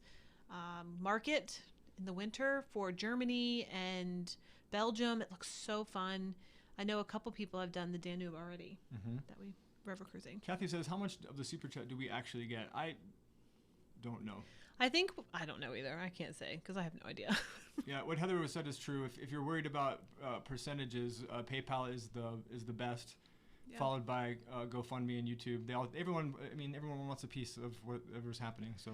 market in the winter for Germany and Belgium. It looks so fun. I know a couple people have done the Danube already. That we river cruising. Kathy says, how much of the super chat do we actually get? I don't know. I don't know either. I can't say because I have no idea. Yeah, what Heather was said is true. If you're worried about percentages, PayPal is the best, followed by GoFundMe and YouTube. Everyone wants a piece of whatever's happening. So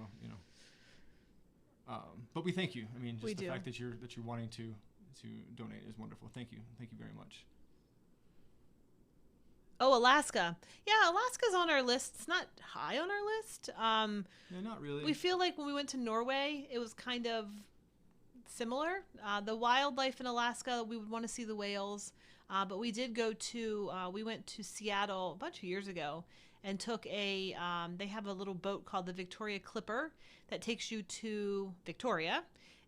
But we thank you. I mean, We just the do. fact that you're wanting to donate is wonderful. Thank you very much. Oh, Alaska. Yeah, Alaska's on our list. It's not high on our list. Yeah, not really. We feel like when we went to Norway, it was kind of similar. The wildlife in Alaska, we would want to see the whales. But we did go to, we went to Seattle a bunch of years ago and took they have a little boat called the Victoria Clipper that takes you to Victoria,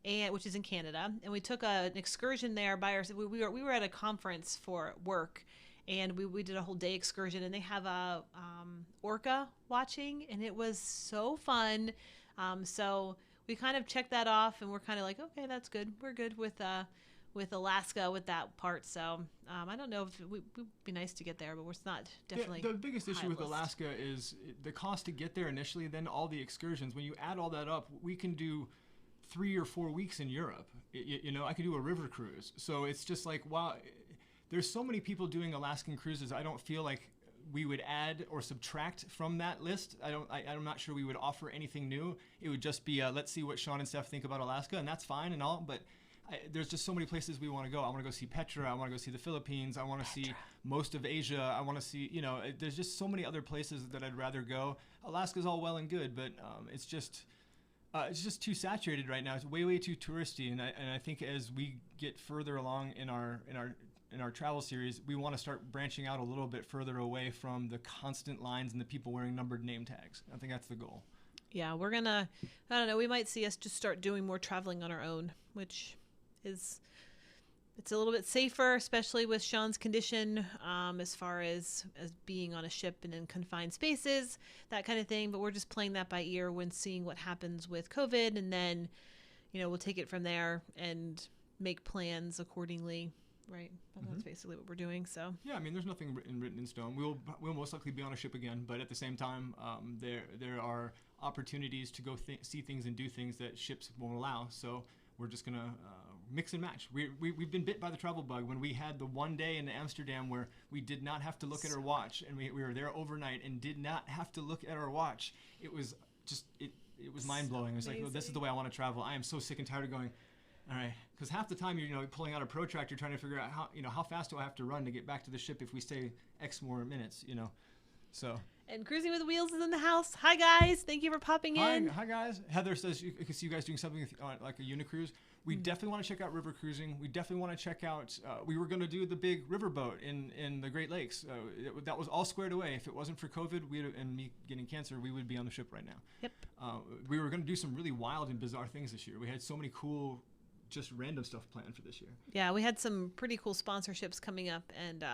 which is in Canada. And we took an excursion there by ourselves. We were at a conference for work, and we did a whole day excursion, and they have a orca watching, and it was so fun. So we kind of checked that off, and we're kind of like, okay, that's good. We're good with Alaska with that part. So I don't know if would be nice to get there, but it's not definitely. The biggest issue with list. Alaska is the cost to get there initially, then all the excursions. When you add all that up, we can do 3 or 4 weeks in Europe. You know, I could do a river cruise. So it's just like, wow, there's so many people doing Alaskan cruises. I don't feel like we would add or subtract from that list. I'm not sure we would offer anything new. It would just be, let's see what Sean and Steph think about Alaska, and that's fine and all, but there's just so many places we want to go. I want to go see Petra. I want to go see the Philippines. I want to see most of Asia. I want to see, there's just so many other places that I'd rather go. Alaska's all well and good, but it's just too saturated right now. It's way too touristy, and I think as we get further along in our travel series, we want to start branching out a little bit further away from the constant lines and the people wearing numbered name tags. I think that's the goal. Yeah, we're gonna. I don't know. We might see us just start doing more traveling on our own, which it's a little bit safer, especially with Sean's condition, as far as being on a ship and in confined spaces, that kind of thing. But we're just playing that by ear when seeing what happens with COVID, and then, we'll take it from there and make plans accordingly. Right, but that's basically what we're doing. So yeah, I mean, there's nothing written in stone. We'll most likely be on a ship again, but at the same time, there are opportunities to go see things and do things that ships won't allow. So we're just gonna mix and match. We've been bit by the travel bug when we had the one day in Amsterdam where we did not have to look at our watch, and we were there overnight and did not have to look at our watch. It was just it was mind blowing. It was like, oh, this is the way I want to travel. I am so sick and tired of going. All right, because half the time you're pulling out a protractor trying to figure out how fast do I have to run to get back to the ship if we stay X more minutes, so. And Cruising with Wheels is in the house. Hi guys, thank you for popping in. Hi guys. Heather says you can see you guys doing something like a unicruise. We definitely want to check out river cruising. We definitely want to check out. We were going to do the big riverboat in the Great Lakes. That was all squared away. If it wasn't for COVID and me getting cancer, we would be on the ship right now. Yep. We were going to do some really wild and bizarre things this year. We had so many cool, just random stuff planned for this year. Yeah, we had some pretty cool sponsorships coming up, and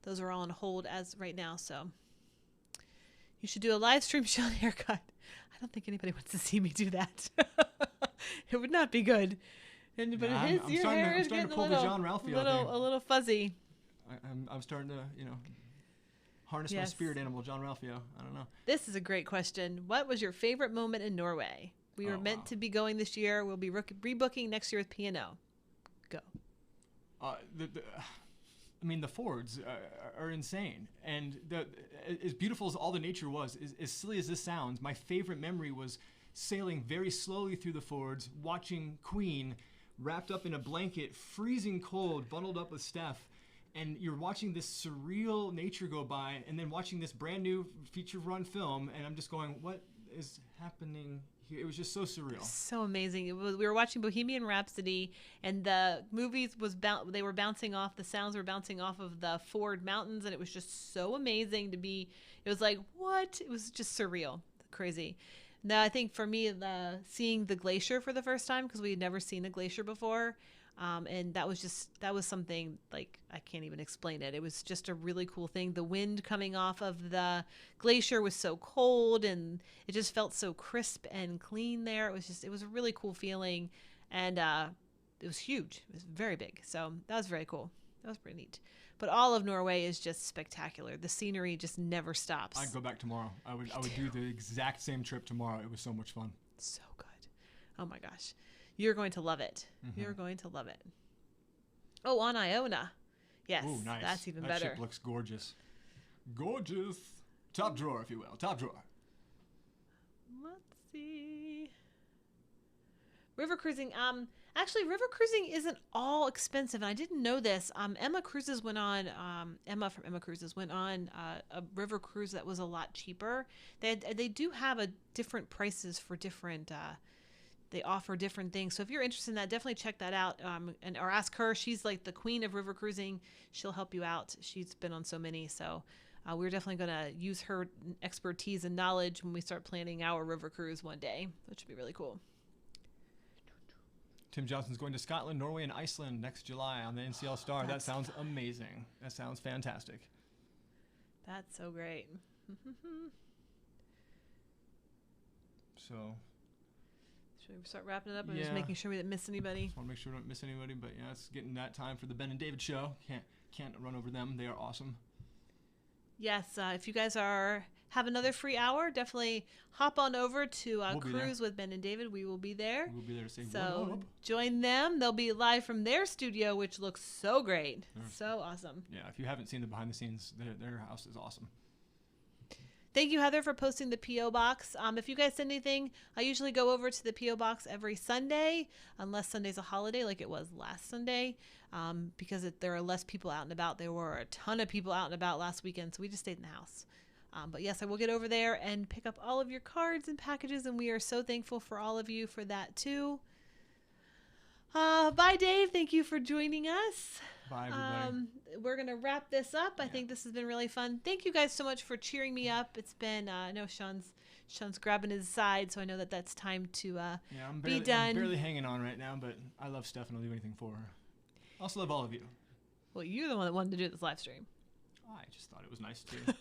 those are all on hold as right now. So you should do a live stream Sean haircut. I don't think anybody wants to see me do that. It would not be good. But your hair is getting a little fuzzy. I'm starting to harness my spirit animal, John Ralphio. I don't know. This is a great question. What was your favorite moment in Norway? We were meant to be going this year. We'll be rebooking next year with P&O. Go. The fords are insane. And as beautiful as all the nature was, as silly as this sounds, my favorite memory was sailing very slowly through the fords, watching Queen wrapped up in a blanket, freezing cold, bundled up with Stef. And you're watching this surreal nature go by, and then watching this brand new feature-run film, and I'm just going, what is happening here? It was just so surreal. So amazing. We were watching Bohemian Rhapsody, and the movies they were bouncing off, the sounds were bouncing off of the Ford Mountains, and it was just so amazing to be. It was like, what? It was just surreal, crazy. Now, I think for me, seeing the glacier for the first time, because we had never seen a glacier before, and that was something, like, I can't even explain it. It was just a really cool thing. The wind coming off of the glacier was so cold, and it just felt so crisp and clean there. It was a really cool feeling, and it was huge. It was very big. So that was very cool. That was pretty neat. But all of Norway is just spectacular. The scenery just never stops. I'd go back tomorrow. I would do the exact same trip tomorrow. It was so much fun. So good. Oh my gosh. You're going to love it. Mm-hmm. You're going to love it. Oh, on Iona. Yes. Ooh, nice. That's even that better. That ship looks gorgeous. Gorgeous. Top drawer, if you will. Top drawer. Let's see. River cruising. Actually, river cruising isn't all expensive, and I didn't know this. Emma Cruises went on. Emma from Emma Cruises went on a river cruise that was a lot cheaper. They do have a different prices for different. They offer different things. So if you're interested in that, definitely check that out. Or ask her. She's like the queen of river cruising. She'll help you out. She's been on so many. So we're definitely going to use her expertise and knowledge when we start planning our river cruise one day, which would be really cool. Tim Johnson's going to Scotland, Norway, and Iceland next July on the NCL Star. That sounds amazing. That sounds fantastic. That's so great. So, should we start wrapping it up and just making sure we didn't miss anybody? Just want to make sure we don't miss anybody. But yeah, it's getting that time for the Ben and David show. Can't run over them. They are awesome. Yes, if you guys have another free hour, definitely hop on over to Cruise with Ben and David. We will be there. We'll be there to say so what up. Join them. They'll be live from their studio, which looks so great. So awesome. Yeah, if you haven't seen the behind the scenes, their house is awesome. Thank you, Heather, for posting the P.O. Box. If you guys send anything, I usually go over to the P.O. Box every Sunday, unless Sunday's a holiday like it was last Sunday, because there are less people out and about. There were a ton of people out and about last weekend, so we just stayed in the house. But yes, I will get over there and pick up all of your cards and packages, and we are so thankful for all of you for that, too. Bye, Dave. Thank you for joining us. Bye, everybody. We're going to wrap this up. I think this has been really fun. Thank you guys so much for cheering me up. It's been, I know Sean's grabbing his side, so I know that's time to be done. I'm barely hanging on right now, but I love Stef and I'll do anything for her. I also love all of you. Well, you're the one that wanted to do this live stream. I just thought it was nice, too.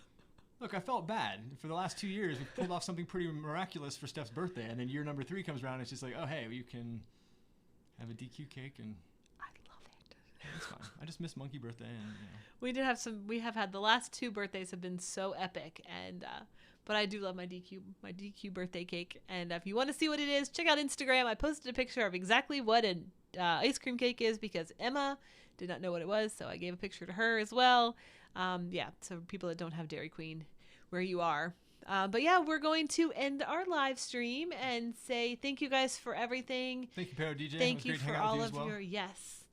Look, I felt bad. For the last 2 years, we pulled off something pretty miraculous for Stef's birthday, and then year number 3 comes around, and it's just like, oh, hey, you can have a DQ cake, and I love it. It's fine. I just miss Monkey birthday, and we have had the last 2 birthdays have been so epic, and but I do love my DQ birthday cake. And if you want to see what it is, check out Instagram. I posted a picture of exactly what an ice cream cake is because Emma did not know what it was, so I gave a picture to her as well. So people that don't have Dairy Queen where you are. But yeah, we're going to end our live stream and say thank you guys for everything. Thank you, Paro DJ. Thank you for all of your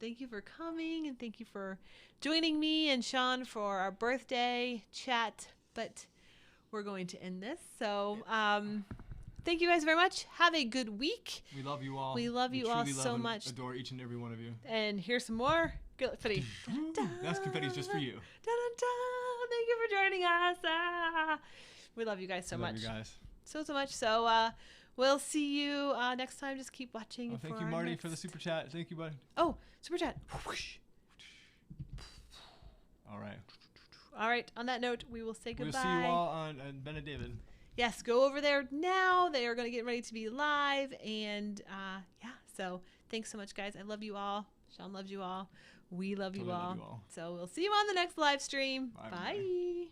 thank you for coming, and thank you for joining me and Sean for our birthday chat. But we're going to end this. So thank you guys very much. Have a good week. We love you all. We love you all so much. Adore each and every one of you. And here's some more confetti. That's confetti's just for you. Thank you for joining us. We love you guys so much. Love you guys. So much. So we'll see you next time. Just keep watching. Thank you, Marty, for the super chat. Thank you, buddy. Oh, super chat. All right. All right. On that note, we will say goodbye. We'll see you all on Ben and David. Yes, go over there now. They are going to get ready to be live. And so thanks so much, guys. I love you all. Sean loves you all. We love you all. So we'll see you on the next live stream. Bye.